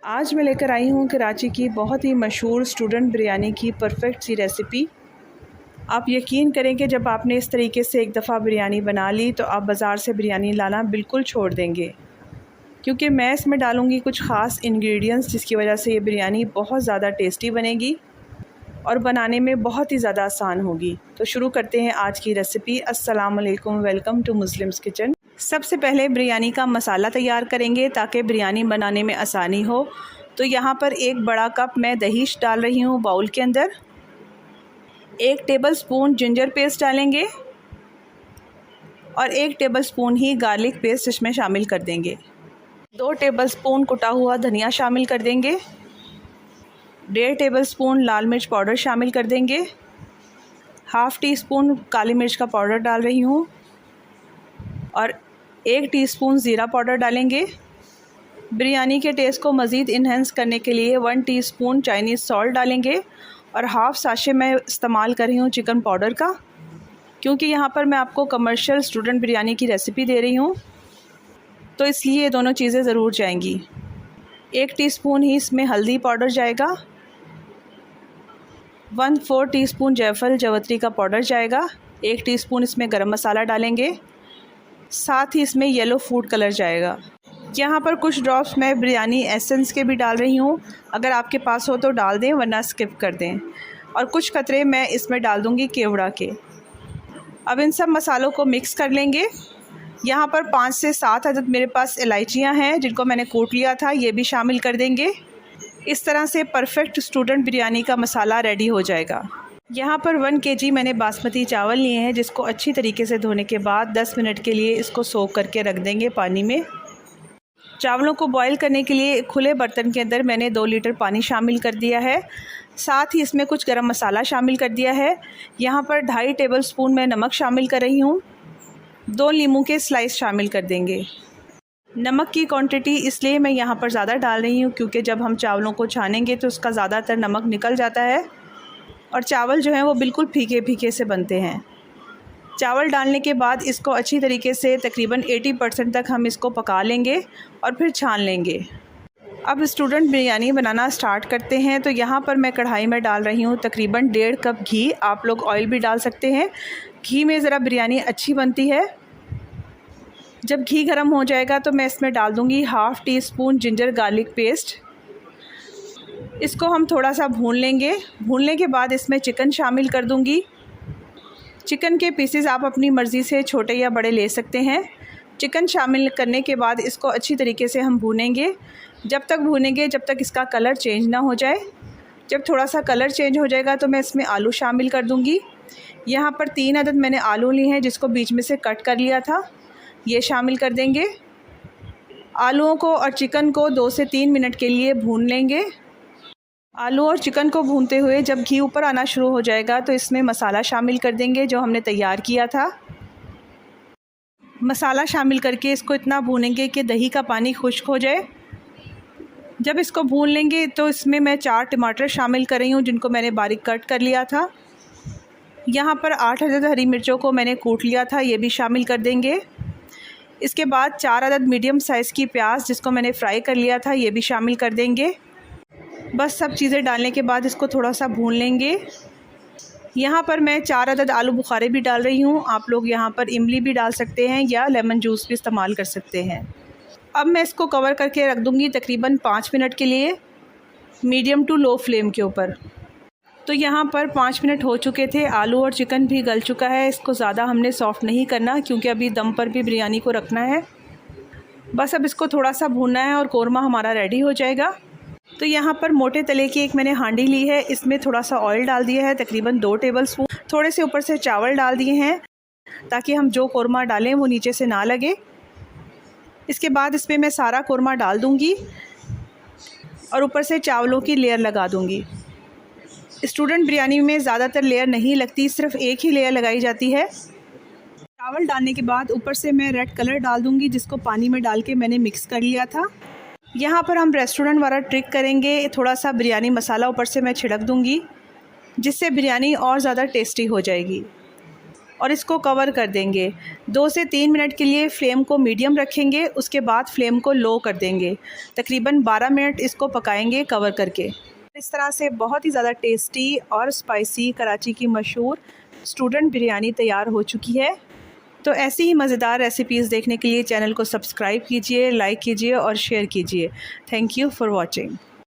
आज मैं लेकर आई हूँ कराची की बहुत ही मशहूर स्टूडेंट बिरयानी की परफेक्ट सी रेसिपी। आप यकीन करें कि जब आपने इस तरीके से एक दफ़ा बिरयानी बना ली तो आप बाज़ार से बिरयानी लाना बिल्कुल छोड़ देंगे, क्योंकि मैं इसमें डालूँगी कुछ ख़ास इंग्रेडिएंट्स जिसकी वजह से ये बिरयानी बहुत ज़्यादा टेस्टी बनेगी और बनाने में बहुत ही ज़्यादा आसान होगी। तो शुरू करते हैं आज की रेसिपी। अस्सलाम वालेकुम, वेलकम टू मुस्लिम्स किचन। सबसे पहले बिरयानी का मसाला तैयार करेंगे ताकि बिरयानी बनाने में आसानी हो। तो यहाँ पर एक बड़ा कप मैं दही डाल रही हूँ बाउल के अंदर। 1 टेबलस्पून जिंजर पेस्ट डालेंगे और 1 टेबलस्पून ही गार्लिक पेस्ट इसमें शामिल कर देंगे। 2 टेबलस्पून कुटा हुआ धनिया शामिल कर देंगे। 1.5 टेबलस्पून लाल मिर्च पाउडर शामिल कर देंगे। हाफ़ टी स्पून काली मिर्च का पाउडर डाल रही हूँ और 1 टीस्पून ज़ीरा पाउडर डालेंगे। बिरयानी के टेस्ट को मज़ीद इन्हेंस करने के लिए 1 टीस्पून चाइनीज़ सॉल्ट डालेंगे और हाफ़ साशे मैं इस्तेमाल कर रही हूँ चिकन पाउडर का, क्योंकि यहाँ पर मैं आपको कमर्शियल स्टूडेंट बिरयानी की रेसिपी दे रही हूँ, तो इसलिए ये दोनों चीज़ें ज़रूर जाएंगी। 1 टीस्पून ही इसमें हल्दी पाउडर जाएगा। 1/4 टीस्पून जायफल जावित्री का पाउडर जाएगा। 1 टीस्पून इसमें गरम मसाला डालेंगे। साथ ही इसमें येलो फूड कलर जाएगा। यहाँ पर कुछ ड्रॉप्स मैं बिरयानी एसेंस के भी डाल रही हूँ, अगर आपके पास हो तो डाल दें वरना स्किप कर दें। और कुछ कतरे मैं इसमें डाल दूँगी केवड़ा के। अब इन सब मसालों को मिक्स कर लेंगे। यहाँ पर 5 से 7 अदद मेरे पास इलायचियाँ हैं जिनको मैंने कूट लिया था, ये भी शामिल कर देंगे। इस तरह से परफेक्ट स्टूडेंट बिरयानी का मसाला रेडी हो जाएगा। यहाँ पर 1 केजी मैंने बासमती चावल लिए हैं, जिसको अच्छी तरीके से धोने के बाद 10 मिनट के लिए इसको सोक करके रख देंगे पानी में। चावलों को बॉईल करने के लिए खुले बर्तन के अंदर मैंने 2 लीटर पानी शामिल कर दिया है। साथ ही इसमें कुछ गरम मसाला शामिल कर दिया है। यहाँ पर 2.5 टेबलस्पून मैं नमक शामिल कर रही हूँ। 2 नींबू के स्लाइस शामिल कर देंगे। नमक की क्वांटिटी इसलिए मैं यहाँ पर ज़्यादा डाल रही हूँ क्योंकि जब हम चावलों को छानेंगे तो उसका ज़्यादातर नमक निकल जाता है और चावल जो हैं वो बिल्कुल फीके फीके से बनते हैं। चावल डालने के बाद इसको अच्छी तरीके से तकरीबन 80% तक हम इसको पका लेंगे और फिर छान लेंगे। अब स्टूडेंट बिरयानी बनाना स्टार्ट करते हैं। तो यहाँ पर मैं कढ़ाई में डाल रही हूँ तकरीबन 1.5 कप घी। आप लोग ऑयल भी डाल सकते हैं, घी में ज़रा बिरयानी अच्छी बनती है। जब घी गर्म हो जाएगा तो मैं इसमें डाल दूँगी half tea spoon ginger garlic paste. इसको हम थोड़ा सा भून लेंगे। भूनने के बाद इसमें चिकन शामिल कर दूंगी। चिकन के पीसेस आप अपनी मर्ज़ी से छोटे या बड़े ले सकते हैं। चिकन शामिल करने के बाद इसको अच्छी तरीके से हम भूनेंगे। जब तक भूनेंगे जब तक इसका कलर चेंज ना हो जाए। जब थोड़ा सा कलर चेंज हो जाएगा तो मैं इसमें आलू शामिल कर दूंगी। यहाँ पर 3 अदद मैंने आलू लिए हैं जिसको बीच में से कट कर लिया था, ये शामिल कर देंगे। आलूओं को और चिकन को 2 से 3 मिनट के लिए भून लेंगे। आलू और चिकन को भूनते हुए जब घी ऊपर आना शुरू हो जाएगा तो इसमें मसाला शामिल कर देंगे जो हमने तैयार किया था। मसाला शामिल करके इसको इतना भूनेंगे कि दही का पानी खुश्क हो जाए। जब इसको भून लेंगे तो इसमें मैं 4 टमाटर शामिल कर रही हूँ जिनको मैंने बारीक कट कर लिया था। यहाँ पर 8 अदद हरी मिर्चों को मैंने कूट लिया था, ये भी शामिल कर देंगे। इसके बाद 4 अदद मीडियम साइज़ की प्याज जिसको मैंने फ्राई कर लिया था, ये भी शामिल कर देंगे। बस सब चीज़ें डालने के बाद इसको थोड़ा सा भून लेंगे। यहाँ पर मैं 4 अदद आलू बुखारे भी डाल रही हूँ। आप लोग यहाँ पर इमली भी डाल सकते हैं या लेमन जूस भी इस्तेमाल कर सकते हैं। अब मैं इसको कवर करके रख दूँगी तकरीबन 5 मिनट के लिए मीडियम टू लो फ्लेम के ऊपर। तो यहाँ पर 5 मिनट हो चुके थे, आलू और चिकन भी गल चुका है। इसको ज़्यादा हमने सॉफ़्ट नहीं करना क्योंकि अभी दम पर भी बिरयानी को रखना है। बस अब इसको थोड़ा सा भूनना है और कौरमा हमारा रेडी हो जाएगा। तो यहाँ पर मोटे तले की एक मैंने हांडी ली है, इसमें थोड़ा सा ऑयल डाल दिया है तकरीबन 2 टेबलस्पून। थोड़े से ऊपर से चावल डाल दिए हैं ताकि हम जो कौरमा डालें वो नीचे से ना लगे। इसके बाद इसमें मैं सारा कौरमा डाल दूँगी और ऊपर से चावलों की लेयर लगा दूँगी। स्टूडेंट बिरयानी में ज़्यादातर लेयर नहीं लगती, सिर्फ एक ही लेयर लगाई जाती है। चावल डालने के बाद ऊपर से मैं रेड कलर डाल दूँगी जिसको पानी में डाल के मैंने मिक्स कर लिया था। यहाँ पर हम रेस्टोरेंट वाला ट्रिक करेंगे, थोड़ा सा बिरयानी मसाला ऊपर से मैं छिड़क दूँगी जिससे बिरयानी और ज़्यादा टेस्टी हो जाएगी। और इसको कवर कर देंगे। 2 से 3 मिनट के लिए फ्लेम को मीडियम रखेंगे, उसके बाद फ्लेम को लो कर देंगे। तकरीबन 12 मिनट इसको पकाएंगे कवर करके। इस तरह से बहुत ही ज़्यादा टेस्टी और स्पाइसी कराची की मशहूर स्टूडेंट बिरयानी तैयार हो चुकी है। तो ऐसी ही मज़ेदार रेसिपीज़ देखने के लिए चैनल को सब्सक्राइब कीजिए, लाइक कीजिए और शेयर कीजिए। Thank you for watching.